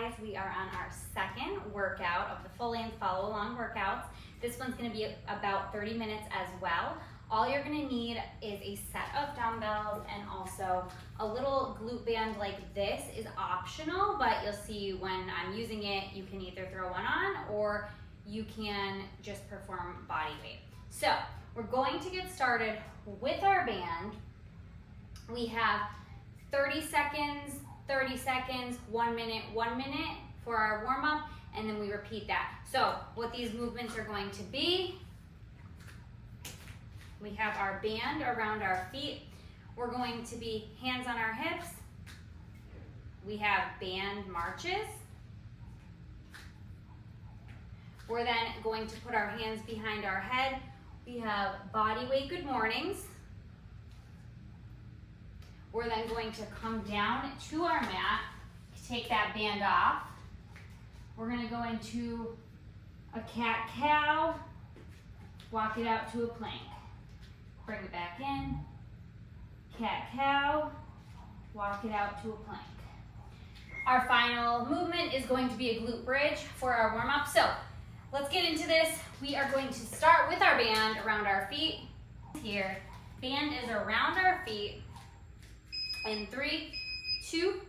guys, we are on our second workout of the full length follow along workouts. This one's gonna be about 30 minutes as well. All you're gonna need is a set of dumbbells and also a little glute band like this is optional, but you'll see when I'm using it, you can either throw one on or you can just perform body weight. So we're going to get started with our band. We have 30 seconds, 30 seconds, 1 minute, 1 minute for our warm up, and then we repeat that. So what these movements are going to be, we have our band around our feet. We're going to be hands on our hips. We have band marches. We're then going to put our hands behind our head. We have body weight good mornings. We're then going to come down to our mat, take that band off. We're gonna go into a cat-cow, walk it out to a plank. Bring it back in, cat-cow, walk it out to a plank. Our final movement is going to be a glute bridge for our warm-up. So let's get into this. We are going to start with our band around our feet. Here, band is around our feet. In 3, 2,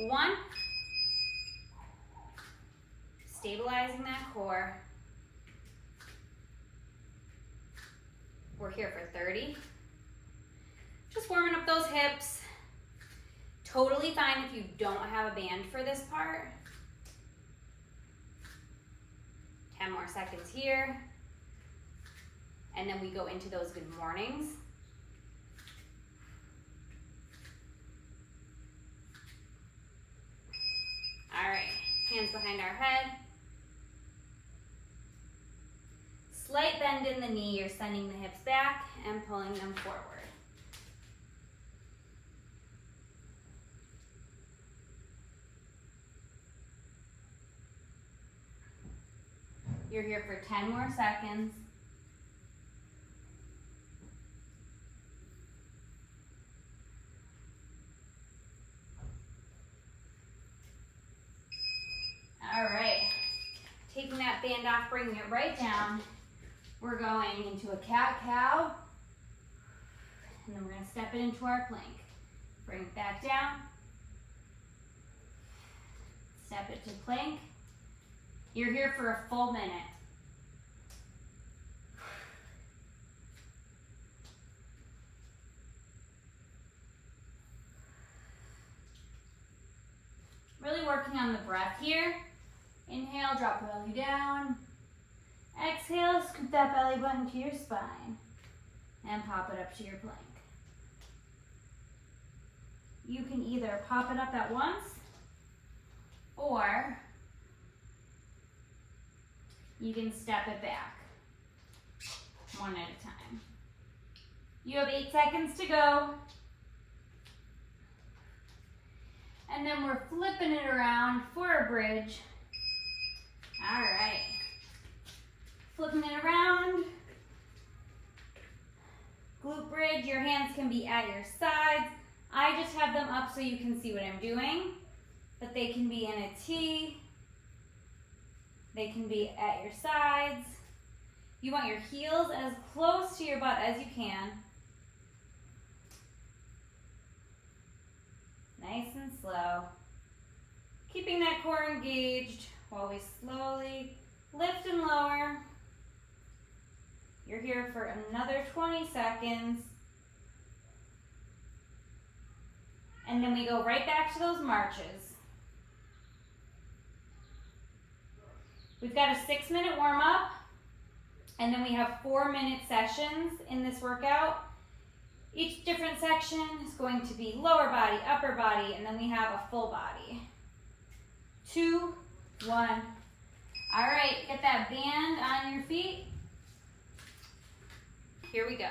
1. Stabilizing that core. We're here for 30. Just warming up those hips. Totally fine if you don't have a band for this part. 10 more seconds here. And then we go into those good mornings. All right, hands behind our head. Slight bend in the knee, you're sending the hips back and pulling them forward. You're here for 10 more seconds. All right, taking that band off, bringing it right down. We're going into a cat-cow, and then we're gonna step it into our plank. Bring it back down. Step it to plank. You're here for a full minute. Really working on the breath here. Inhale, drop the belly down. Exhale, scoop that belly button to your spine and pop it up to your plank. You can either pop it up at once or you can step it back one at a time. You have 8 seconds to go. And then we're flipping it around for a bridge. All right. Flipping it around. Glute bridge, your hands can be at your sides. I just have them up so you can see what I'm doing, but they can be in a T. They can be at your sides. You want your heels as close to your butt as you can. Nice and slow. Keeping that core engaged while we slowly lift and lower. You're here for another 20 seconds. And then we go right back to those marches. We've got a 6-minute warm up, and then we have 4-minute sessions in this workout. Each different section is going to be lower body, upper body, and then we have a full body. 2, 1. All right, get that band on your feet. Here we go.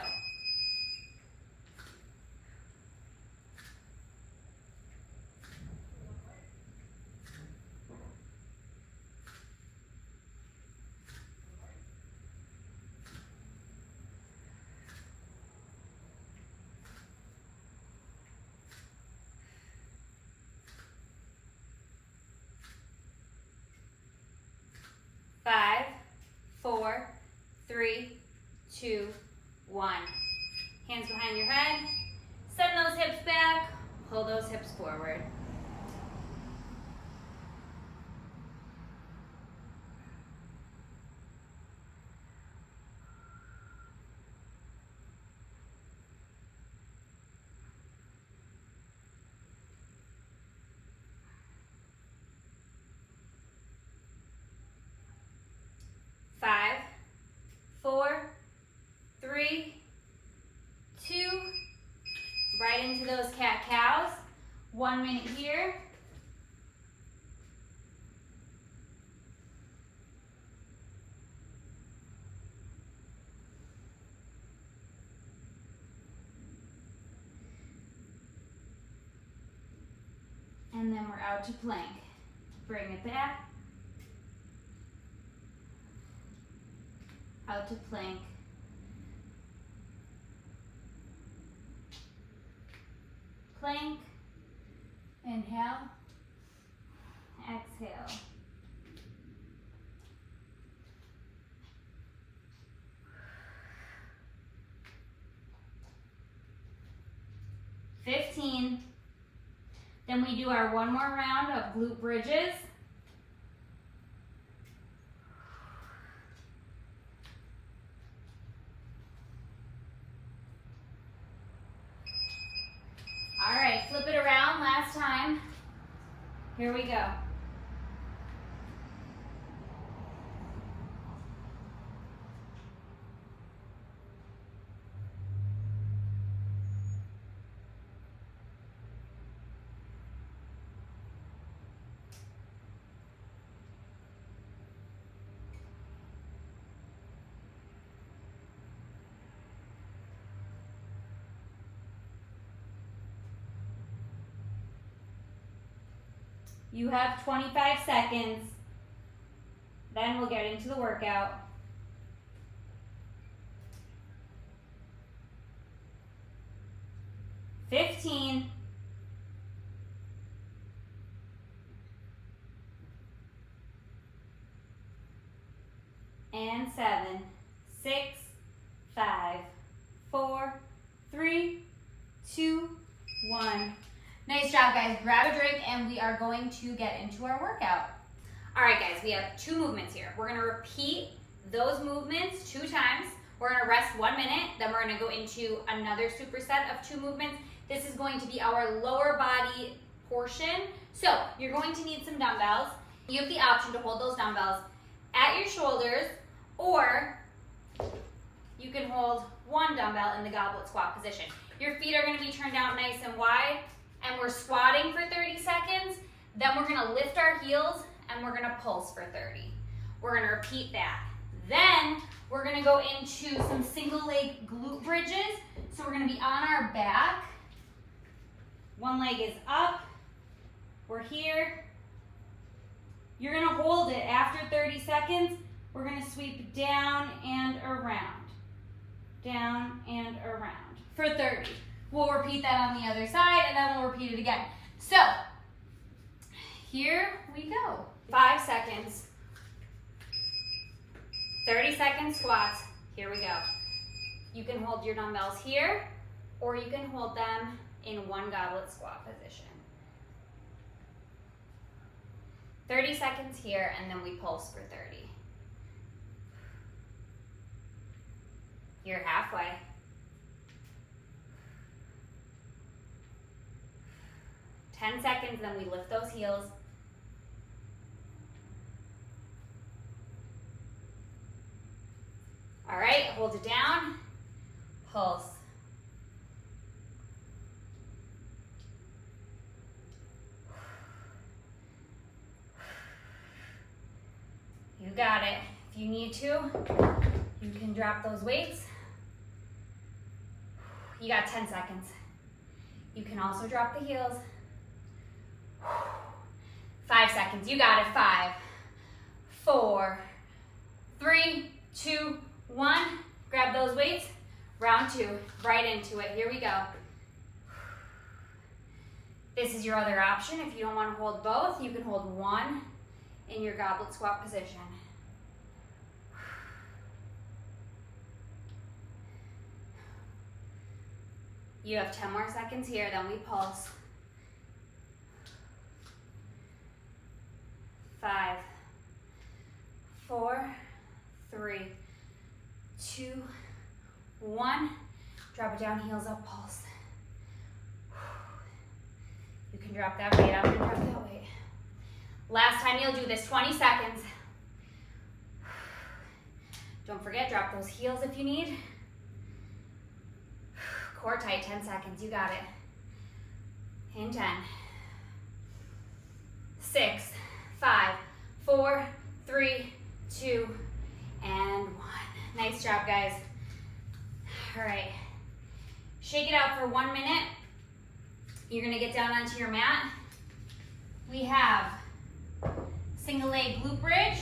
3, 2, 1. Hands behind your head. Send those hips back. Pull those hips forward. Five, 4, 3, 2, right into those cat-cows. 1 minute here. And then we're out to plank. Bring it back. Out to plank. Plank. Inhale. Exhale. $15. Then we do our one more round of glute bridges. All right, flip it around, last time. Here we go. You have 25 seconds. Then we'll get into the workout. $15. And 7, 6, 5, 4, 3, 2, 1. Nice job, guys. Grab a drink and we are going to get into our workout. All right, guys, we have 2 movements here. We're gonna repeat those movements 2 times. We're gonna rest 1 minute, then we're gonna go into another superset of 2 movements. This is going to be our lower body portion. So you're going to need some dumbbells. You have the option to hold those dumbbells at your shoulders, or you can hold 1 dumbbell in the goblet squat position. Your feet are gonna be turned out nice and wide, and we're squatting for 30 seconds. Then we're gonna lift our heels and we're gonna pulse for 30. We're gonna repeat that. Then we're gonna go into some single leg glute bridges. So we're gonna be on our back. 1 leg is up. We're here. You're gonna hold it. After 30 seconds, we're gonna sweep down and around. Down and around for 30. We'll repeat that on the other side and then we'll repeat it again. So, here we go. 5 seconds. 30 second squats. Here we go. You can hold your dumbbells here, or you can hold them in 1 goblet squat position. 30 seconds here, and then we pulse for 30. You're halfway. 10 seconds, then we lift those heels. All right, hold it down, pulse. You got it. If you need to, you can drop those weights. You got 10 seconds. You can also drop the heels. 5 seconds. You got it. 5, 4, 3, 2, 1. Grab those weights. Round 2. Right into it. Here we go. This is your other option. If you don't want to hold both, you can hold 1 in your goblet squat position. You have 10 more seconds here, then we pulse. 5, 4, 3, 2, 1. Drop it down, heels up, pulse. You can drop that weight. I'm gonna drop that weight. Last time you'll do this, 20 seconds. Don't forget, drop those heels if you need. Core tight, 10 seconds, you got it. In 10, 6, 5, 4, 3, 2, and 1. Nice job, guys. All right, shake it out for 1 minute. You're gonna get down onto your mat. We have single leg glute bridge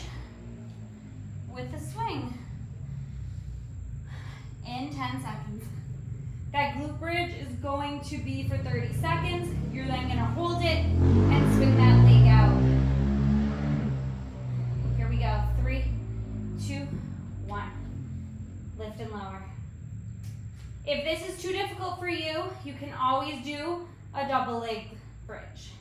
with a swing in 10 seconds. That glute bridge is going to be for 30 seconds. You're then gonna hold it and swing that leg out. Here we go, 3, 2, 1. Lift and lower. If this is too difficult for you, you can always do a double leg bridge.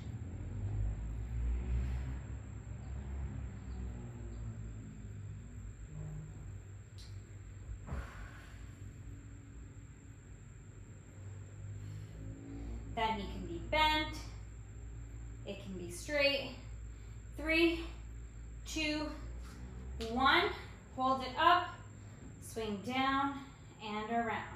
That knee can be bent, it can be straight. 3, 2, 1. Hold it up, swing down and around.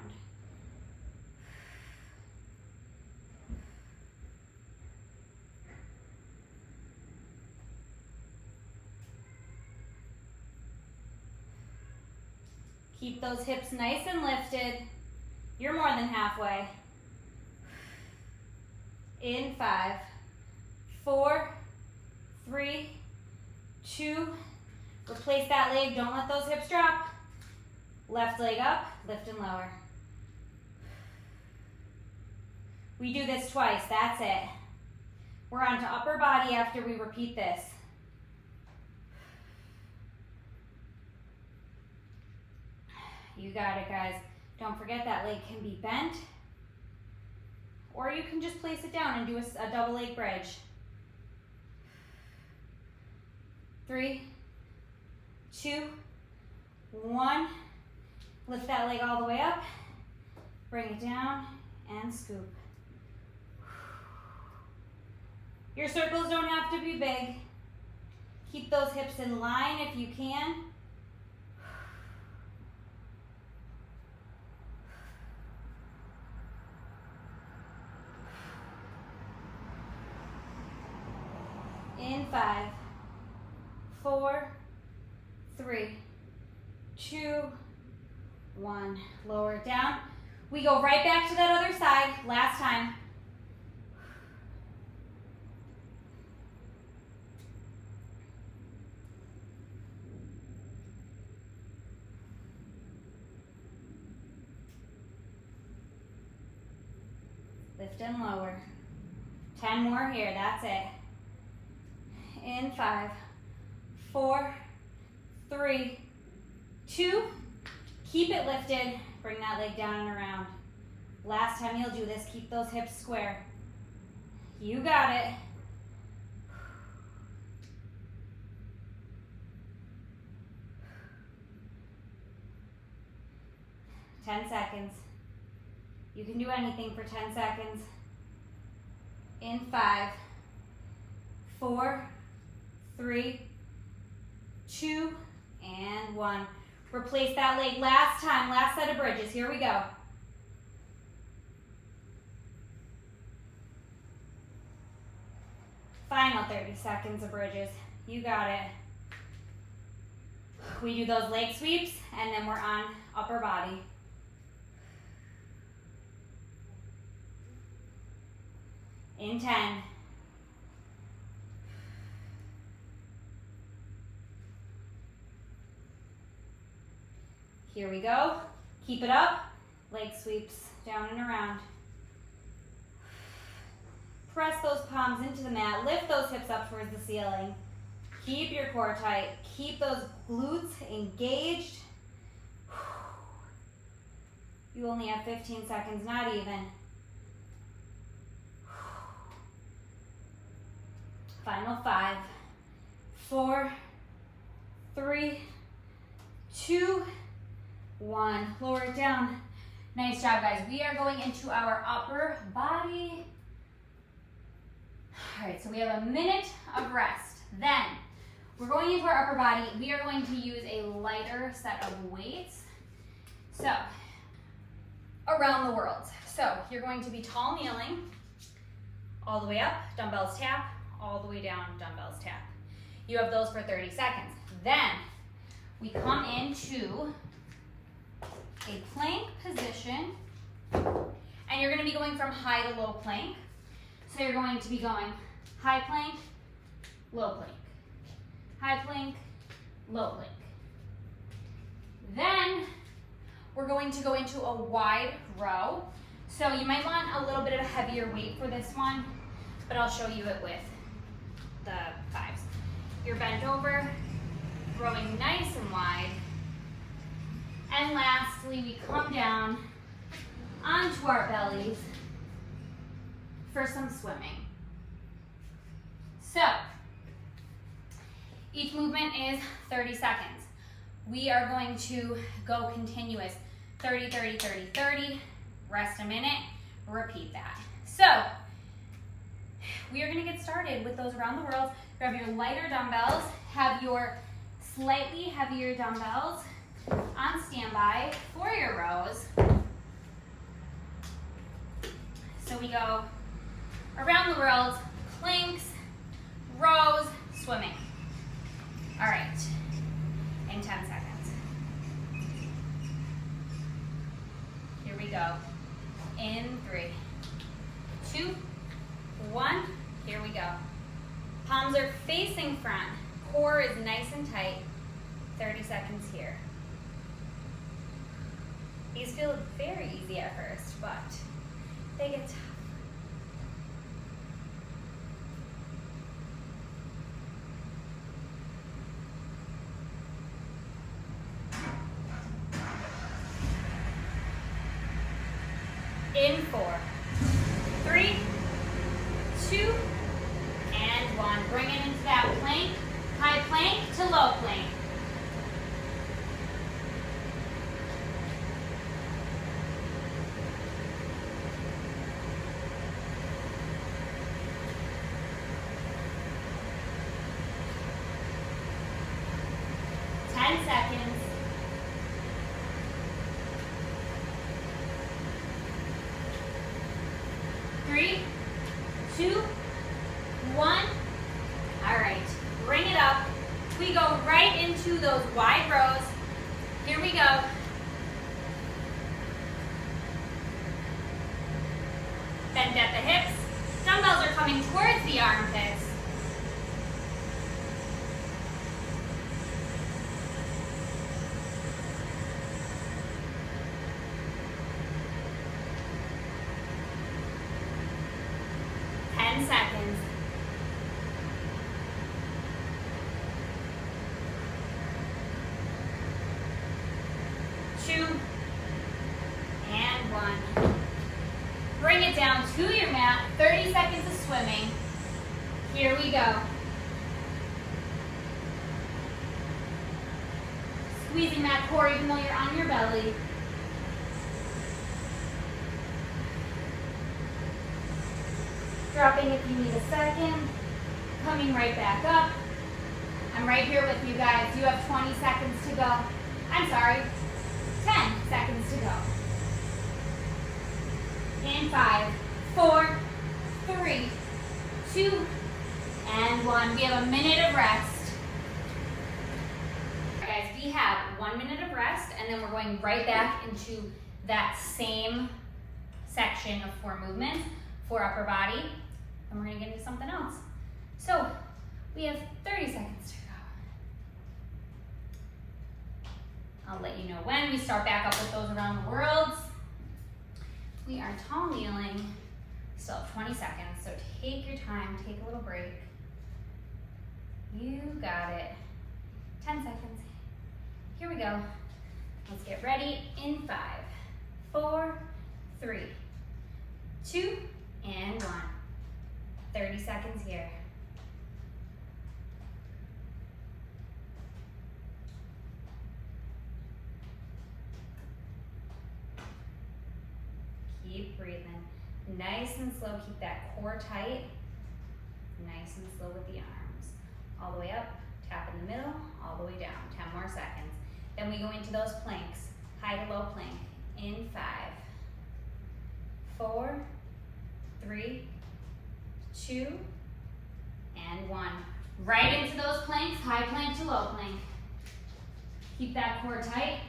Keep those hips nice and lifted. You're more than halfway. In 5, 4, 3, 2. Replace that leg. Don't let those hips drop. Left leg up, lift and lower. We do this twice. That's it. We're on to upper body after we repeat this. You got it, guys. Don't forget that leg can be bent, or you can just place it down and do a double leg bridge. 3, 2, 1. Lift that leg all the way up, bring it down, and scoop. Your circles don't have to be big. Keep those hips in line if you can. In 5, 4, 3, 2, 1. Lower it down. We go right back to that other side. Last time. Lift and lower. 10 more here. That's it. In 5, 4, 3, 2. Keep it lifted. Bring that leg down and around. Last time you'll do this, keep those hips square. You got it. Ten seconds. You can do anything for 10 seconds. In 5, 4, 3, 2, and 1. Replace that leg. Last time, last set of bridges. Here we go. Final 30 seconds of bridges. You got it. We do those leg sweeps, and then we're on upper body. In 10. Here we go. Keep it up. Leg sweeps down and around. Press those palms into the mat. Lift those hips up towards the ceiling. Keep your core tight. Keep those glutes engaged. You only have 15 seconds, not even. Final 5, 4, 3, 2, 1. Lower it down. Nice job, guys. We are going into our upper body. All right, so we have a minute of rest. Then we're going into our upper body. We are going to use a lighter set of weights. So, around the world. So, you're going to be tall kneeling, all the way up, dumbbells tap, all the way down, dumbbells tap. You have those for 30 seconds. Then, we come into a plank position, and you're going to be going from high to low plank. So you're going to be going high plank, low plank, high plank, low plank. Then we're going to go into a wide row. So you might want a little bit of a heavier weight for this one, but I'll show you it with the 5s. You're bent over, rowing nice and wide. And lastly, we come down onto our bellies for some swimming. So, each movement is 30 seconds. We are going to go continuous, 30, 30, 30, 30, rest a minute, repeat that. So, we are gonna get started with those around the world. Grab your lighter dumbbells, have your slightly heavier dumbbells on standby for your rows. So we go around the world, planks, rows, swimming. All right, in 10 seconds. Here we go. In 3, 2, 1, here we go. Palms are facing front, core is nice and tight. 30 seconds here. These feel very easy at first, but they get tough. In 4, 3, 2, and 1. Bring it into that plank, high plank to low plank. Seconds. 3, 2, 1. All right, bring it up. We go right into those wide rows. Here we go. Bend at the hips. Dumbbells are coming towards the armpits. Seconds. 2, and 1. Bring it down to your mat. 30 seconds of swimming. Here we go. Squeezing that core even though you're on your belly. Dropping if you need a second. Coming right back up. I'm right here with you guys. You have 20 seconds to go. I'm sorry, 10 seconds to go. In 5, 4, 3, 2, and 1. We have a minute of rest. All right, guys, we have 1 minute of rest, and then we're going right back into that same section of 4 movements for upper body, and we're gonna get into something else. So we have 30 seconds to go. I'll let you know when we start back up with those around the world. We are tall kneeling, still have 20 seconds, so take your time, take a little break. You got it. 10 seconds. Here we go. Let's get ready in 5, 4, 3, 2, and 1. 30 seconds here. Keep breathing. Nice and slow, keep that core tight. Nice and slow with the arms. All the way up, tap in the middle, all the way down. 10 more seconds. Then we go into those planks, high to low plank. In 5, 4, 3, 2, and 1. Right into those planks, high plank to low plank. Keep that core tight.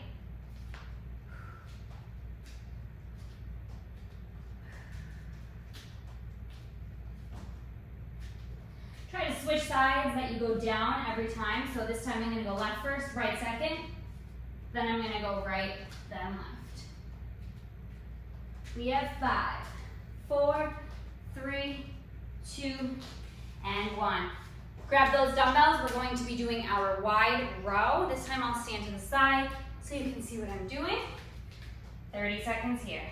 Try to switch sides that you go down every time. So this time I'm going to go left first, right second. Then I'm going to go right, then left. We have 5, 4, 3, 2, and 1. Grab those dumbbells. We're going to be doing our wide row. This time I'll stand to the side so you can see what I'm doing. 30 seconds here.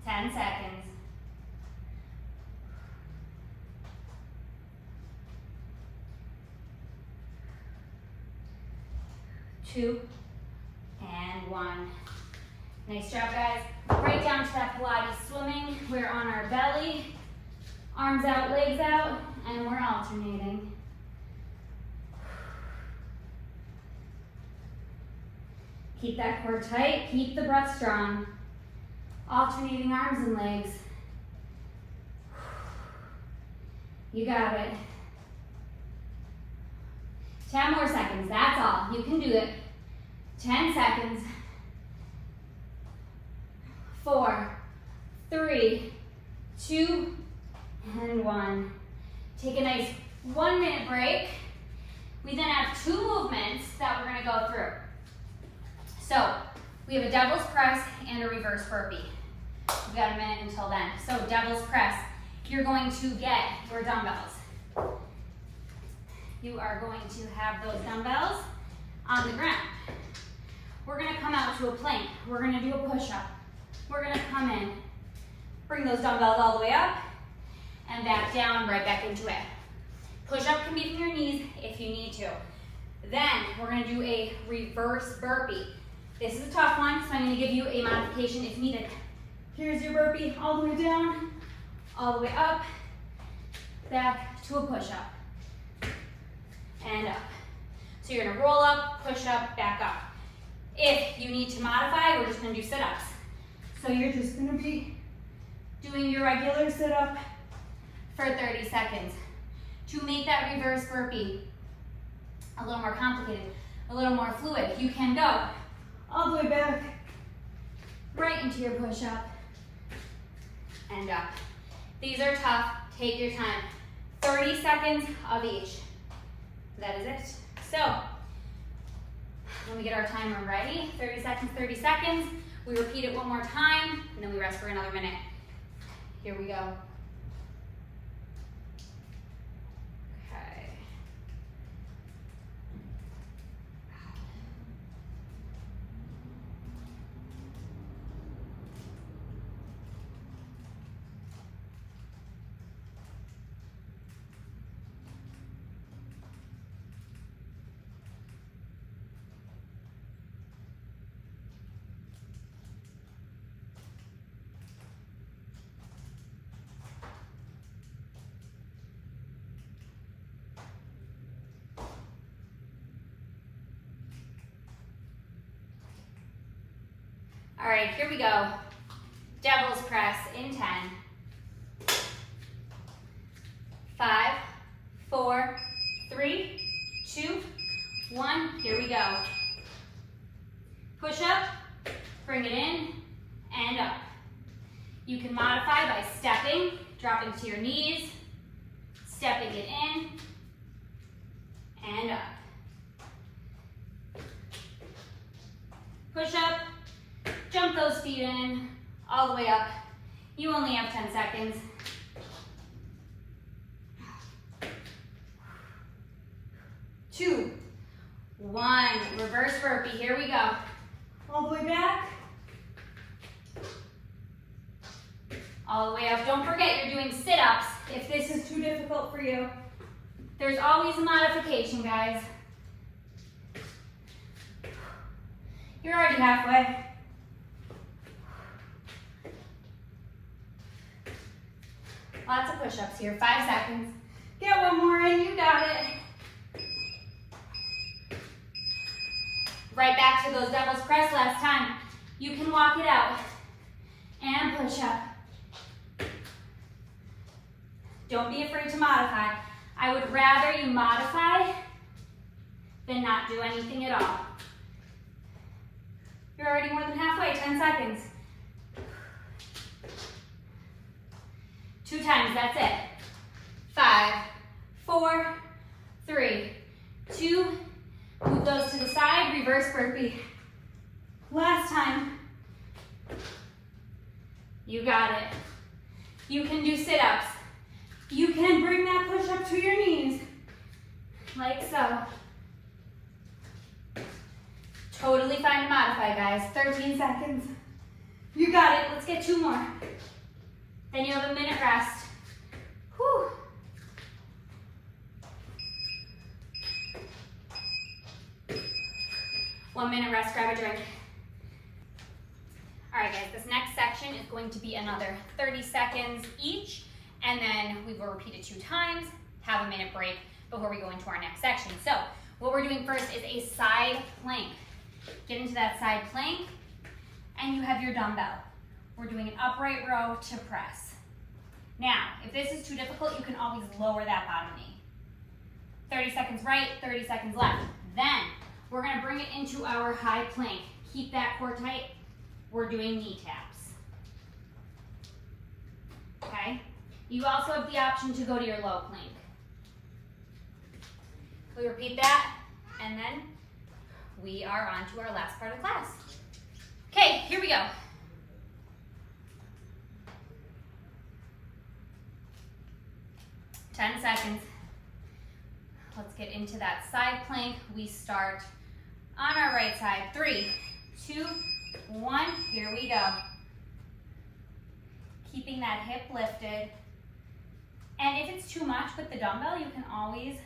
Ten seconds. 2, and 1. Nice job, guys. Right down to that Pilates swimming. We're on our belly, arms out, legs out, and we're alternating. Keep that core tight, keep the breath strong. Alternating arms and legs. You got it. 10 more seconds, that's all. You can do it. 10 seconds. 4, 3, 2, and 1. Take a nice 1-minute break. We then have 2 movements that we're going to go through. So, we have a devil's press and a reverse burpee. We've got a minute until then. So, devil's press. You're going to get your dumbbells. You are going to have those dumbbells on the ground. We're going to come out to a plank. We're going to do a push-up. We're going to come in, bring those dumbbells all the way up, and back down, right back into it. Push-up can be from your knees if you need to. Then, we're going to do a reverse burpee. This is a tough one, so I'm going to give you a modification if needed. Here's your burpee, all the way down, all the way up, back to a push-up, and up. So you're going to roll up, push up, back up. If you need to modify, we're just going to do sit-ups. So you're just going to be doing your regular sit-up for 30 seconds. To make that reverse burpee a little more complicated, a little more fluid, you can go all the way back, right into your push-up, and up. These are tough. Take your time. 30 seconds of each. That is it. So, let me get our timer ready. 30 seconds, 30 seconds. We repeat it one more time, and then we rest for another minute. Here we go. Okay. All right, here we go. Devil's press in 10. 5, 4, 3, 2, 1. Here we go. Push up, bring it in, and up. You can modify by stepping, dropping to your knees, stepping it in, and up. Push up. Jump those feet in, all the way up. You only have 10 seconds. 2, 1, reverse burpee, here we go. All the way back. All the way up. Don't forget, you're doing sit-ups if this is too difficult for you. There's always a modification, guys. You're already halfway. Lots of push-ups here, 5 seconds. Get one more in, you got it. Right back to those devil's press last time. You can walk it out. And push up. Don't be afraid to modify. I would rather you modify than not do anything at all. You're already more than halfway, 10 seconds. 2 times, that's it. 5, 4, 3, 2, move those to the side, reverse burpee. Last time. You got it. You can do sit-ups. You can bring that push-up to your knees, like so. Totally fine to modify, guys. 13 seconds. You got it. Let's get 2 more. Then you have a minute rest. Whew. One minute rest, grab a drink. All right, guys, this next section is going to be another 30 seconds each, and then we will repeat it 2 times, have a minute break before we go into our next section. So what we're doing first is a side plank. Get into that side plank, and you have your dumbbell. We're doing an upright row to press. Now, if this is too difficult, you can always lower that bottom knee. 30 seconds right, 30 seconds left. Then, we're gonna bring it into our high plank. Keep that core tight. We're doing knee taps. Okay? You also have the option to go to your low plank. We repeat that, and then we are on to our last part of class. Okay, here we go. Ten seconds. Let's get into that side plank. We start on our right side. 3, 2, 1. Here we go. Keeping that hip lifted. And if it's too much with the dumbbell, you can always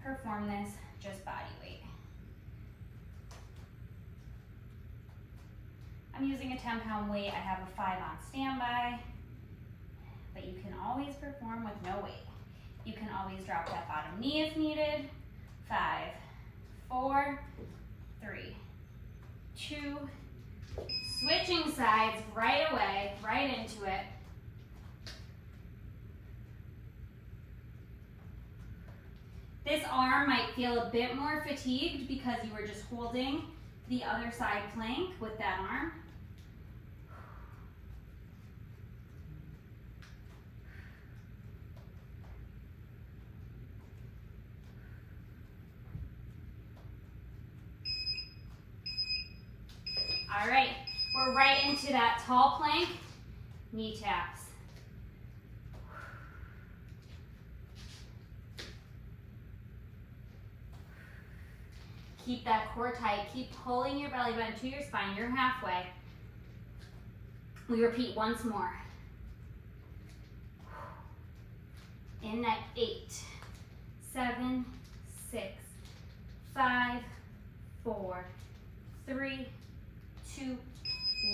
perform this just body weight. I'm using a 10-pound weight. I have a 5 on standby, but you can always perform with no weight. You can always drop that bottom knee if needed. 5, 4, 3, 2, switching sides right away, right into it. This arm might feel a bit more fatigued because you were just holding the other side plank with that arm. All right, we're right into that tall plank, knee taps. Keep that core tight. Keep pulling your belly button to your spine. You're halfway. We repeat once more. In that 8, 7, 6, 5, 4, 3, 2,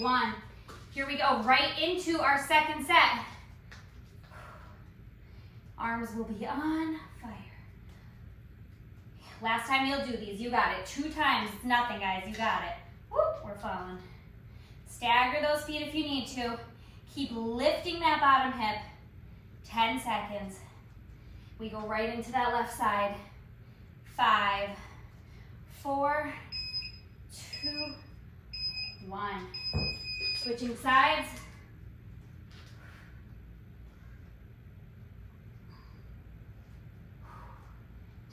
1. Here we go, right into our second set. Arms will be on fire. Last time you'll do these, you got it. 2 times, it's nothing, guys, you got it. Whoop, we're following. Stagger those feet if you need to. Keep lifting that bottom hip. 10 seconds. We go right into that left side. 5, 4, 2, 1. Switching sides.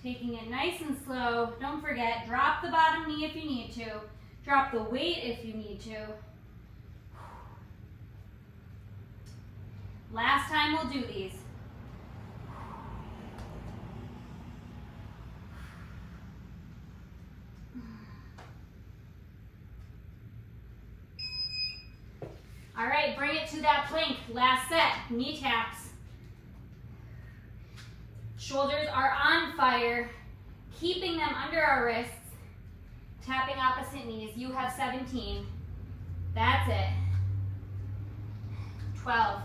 Taking it nice and slow. Don't forget, drop the bottom knee if you need to. Drop the weight if you need to. Last time we'll do these. All right, bring it to that plank. Last set, knee taps. Shoulders are on fire, keeping them under our wrists, tapping opposite knees. You have 17. That's it. 12.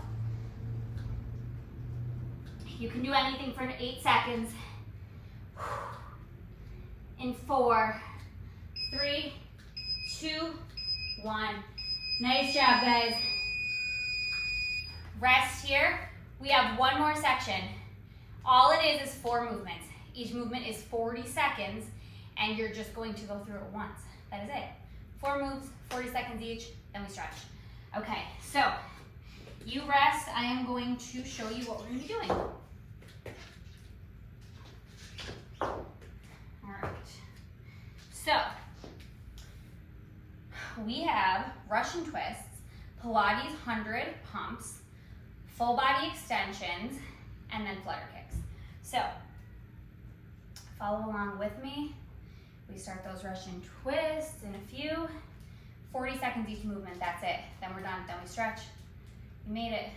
You can do anything for 8 seconds. In 4, 3, 2, 1. Nice job, guys. Rest here. We have one more section. All it is 4 movements. Each movement is 40 seconds, and you're just going to go through it once. That is it. 4 moves, 40 seconds each, then we stretch. Okay, so you rest. I am going to show you what we're going to be doing. All right. So we have Russian twists, Pilates 100 pumps, full body extensions, and then flutter kicks. So follow along with me. We start those Russian twists in a few. 40 seconds each movement, that's it. Then we're done, then we stretch. You made it.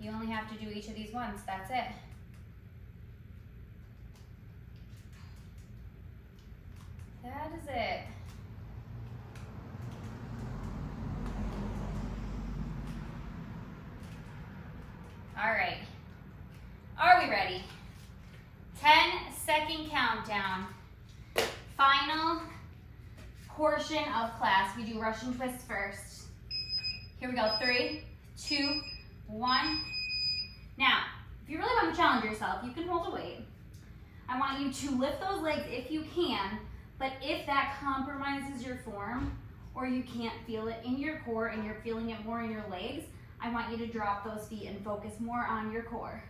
You only have to do each of these once, that's it. That is it. All right, are we ready? 10-second countdown. Final portion of class. We do Russian twists first. Here we go, 3, 2, 1. Now, if you really want to challenge yourself, you can hold a weight. I want you to lift those legs if you can, but if that compromises your form or you can't feel it in your core and you're feeling it more in your legs, I want you to drop those feet and focus more on your core.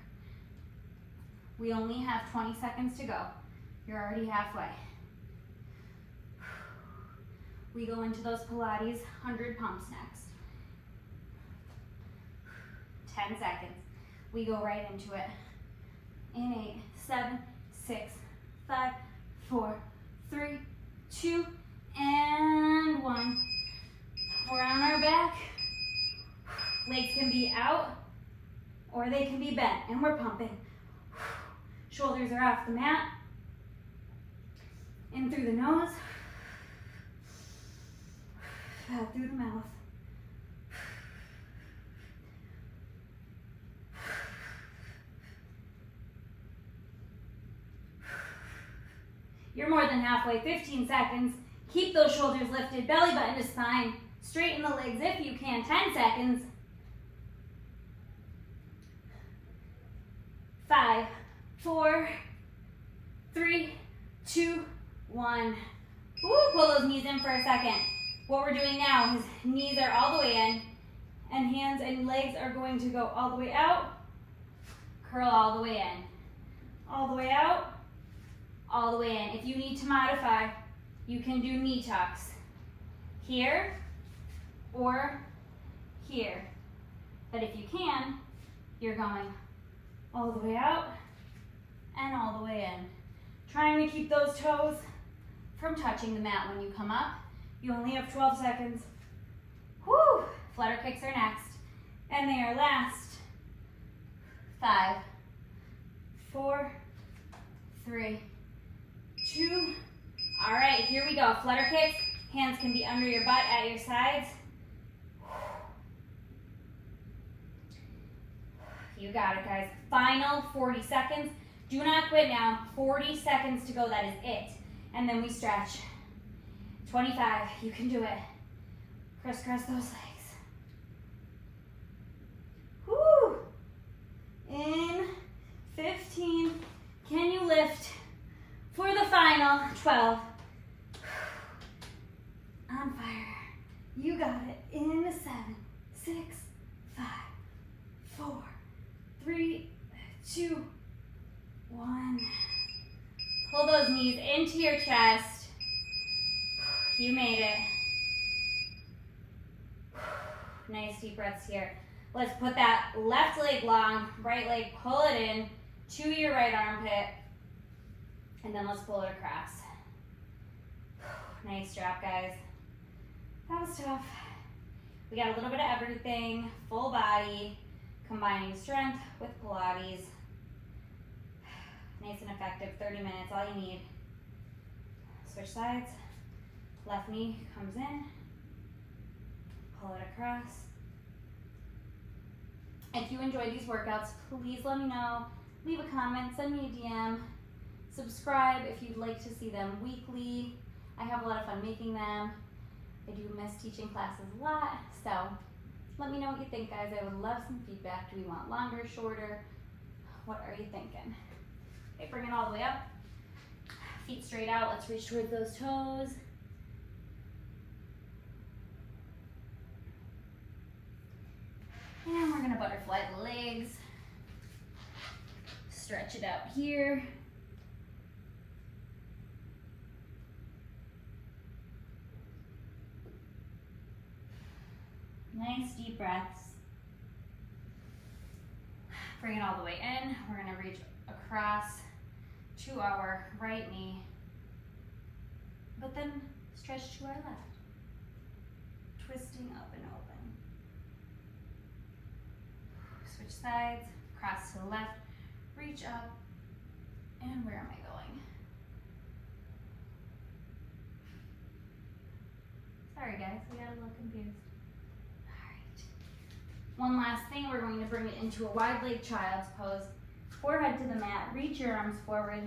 We only have 20 seconds to go. You're already halfway. We go into those Pilates 100 pumps next. 10 seconds. We go right into it. In 8, 7, 6, 5, 4, 3, 2, and 1. We're on our back. Legs can be out or they can be bent, and we're pumping. Shoulders are off the mat. In through the nose. Out through the mouth. You're more than halfway, 15 seconds. Keep those shoulders lifted, belly button to spine. Straighten the legs if you can, 10 seconds. 5, 4, 3, 2, 1. Ooh, pull those knees in for a second. What we're doing now is knees are all the way in, and hands and legs are going to go all the way out, curl all the way in, all the way out, all the way in. If you need to modify, you can do knee tucks here or here. But if you can, you're going all the way out and all the way in. Trying to keep those toes from touching the mat when you come up. You only have 12 seconds. Whew! Flutter kicks are next. And they are last. 5, 4, 3, 2. All right, here we go. Flutter kicks. Hands can be under your butt at your sides. You got it, guys. Final 40 seconds. Do not quit now. 40 seconds to go. That is it. And then we stretch. 25. You can do it. Crisscross those legs. Woo! In 15. Can you lift for the final 12? On fire. You got it. In 7, 6, 5, 4, 3, 2, 1. Pull those knees into your chest. You made it. Nice deep breaths here. Let's put that left leg long, right leg, pull it in to your right armpit, and then let's pull it across. Nice job, guys. That was tough. We got a little bit of everything, full body, combining strength with Pilates. Nice and effective, 30 minutes, all you need. Switch sides. Left knee comes in. Pull it across. If you enjoyed these workouts, please let me know. Leave a comment, send me a DM. Subscribe if you'd like to see them weekly. I have a lot of fun making them. I do miss teaching classes a lot, so let me know what you think, guys. I would love some feedback. Do we want longer, shorter? What are you thinking? Okay, bring it all the way up. Feet straight out. Let's reach towards those toes. And we're gonna butterfly the legs. Stretch it out here. Nice deep breaths. Bring it all the way in. We're gonna reach across to our right knee, but then stretch to our left. Twisting up and open. Switch sides, cross to the left, reach up, and where am I going? Sorry guys, we got a little confused. One last thing, we're going to bring it into a wide leg child's pose. Forehead to the mat, reach your arms forward.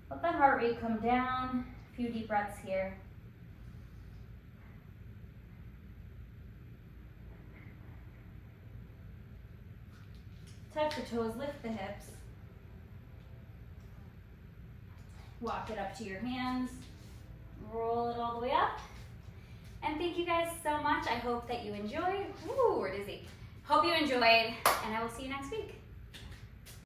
Let that heart rate come down. A few deep breaths here. Tuck the toes, lift the hips. Walk it up to your hands. Roll it all the way up. And thank you guys so much. I hope that you enjoyed. Ooh, we're dizzy. Hope you enjoyed, and I will see you next week.